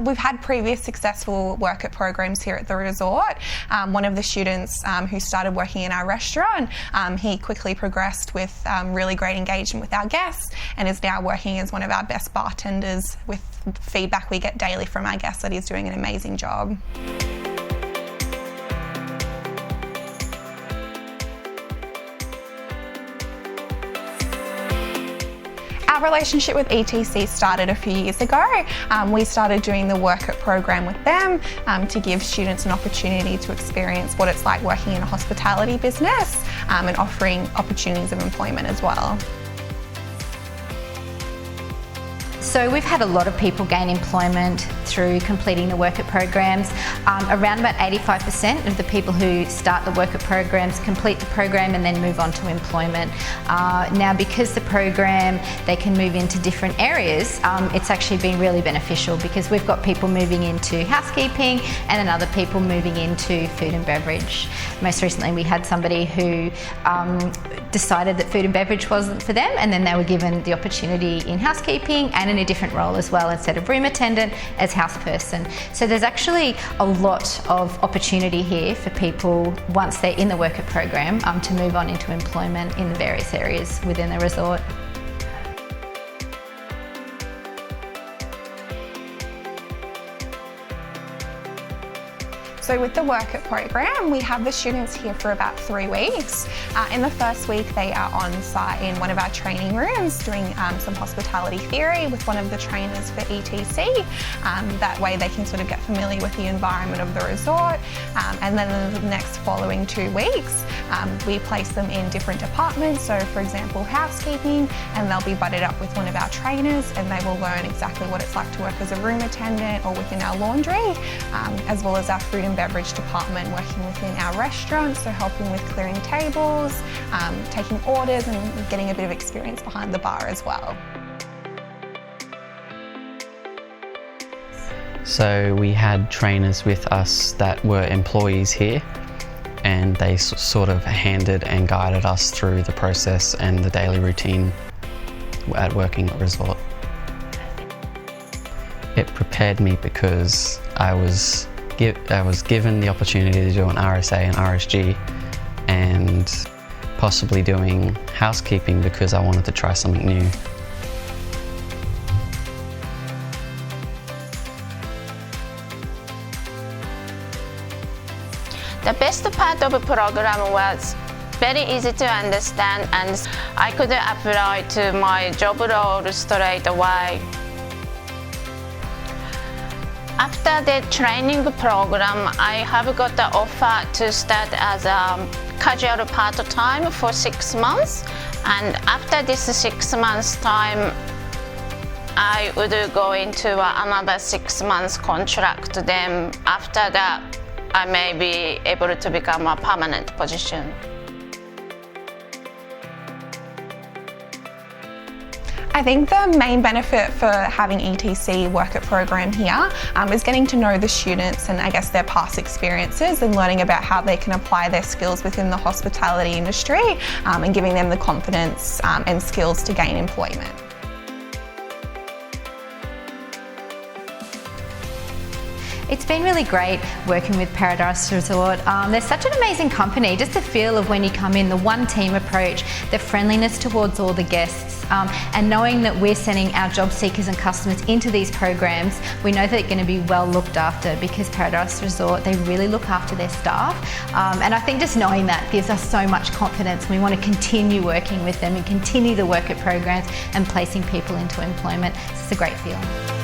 We've had previous successful work at programs here at the resort. One of the students who started working in our restaurant, he quickly progressed with really great engagement with our guests and is now working as one of our best bartenders with feedback we get daily from our guests that he's doing an amazing job. Our relationship with ETC started a few years ago. We started doing the Work It program with them to give students an opportunity to experience what it's like working in a hospitality business and offering opportunities of employment as well. So we've had a lot of people gain employment through completing the Work It programs. Around about 85% of the people who start the Work It programs complete the program and then move on to employment. Now, because the program, they can move into different areas, it's actually been really beneficial because we've got people moving into housekeeping and then other people moving into food and beverage. Most recently we had somebody who decided that food and beverage wasn't for them, and then they were given the opportunity in housekeeping and in a different role as well, instead of room attendant, as house person. So there's actually a lot of opportunity here for people once they're in the Work It program to move on into employment in the various areas within the resort. So with the Work It program, we have the students here for about 3 weeks. In the first week, they are on site in one of our training rooms doing some hospitality theory with one of the trainers for ETC. That way they can sort of get familiar with the environment of the resort. And then in the next following 2 weeks, we place them in different departments. So for example, housekeeping, and they'll be butted up with one of our trainers and they will learn exactly what it's like to work as a room attendant or within our laundry, as well as our food and beverage department working within our restaurant, so helping with clearing tables, taking orders and getting a bit of experience behind the bar as well. So we had trainers with us that were employees here, and they sort of handed and guided us through the process and the daily routine at working at resort. It prepared me because I was given the opportunity to do an RSA and RSG and possibly doing housekeeping because I wanted to try something new. The best part of the program was very easy to understand, and I could apply to my job role straight away. After the training program, I have got the offer to start as a casual part-time for 6 months, and after this 6 months time, I would go into another 6 months contract. Then after that, I may be able to become a permanent position. I think the main benefit for having ETC Work It program here is getting to know the students and I guess their past experiences and learning about how they can apply their skills within the hospitality industry and giving them the confidence and skills to gain employment. It's been really great working with Paradise Resort. They're such an amazing company, just the feel of when you come in, the one team approach, the friendliness towards all the guests, and knowing that we're sending our job seekers and customers into these programs, we know that they're going to be well looked after because Paradise Resort, they really look after their staff. And I think just knowing that gives us so much confidence. We want to continue working with them and continue the Work It programs and placing people into employment. It's a great feeling.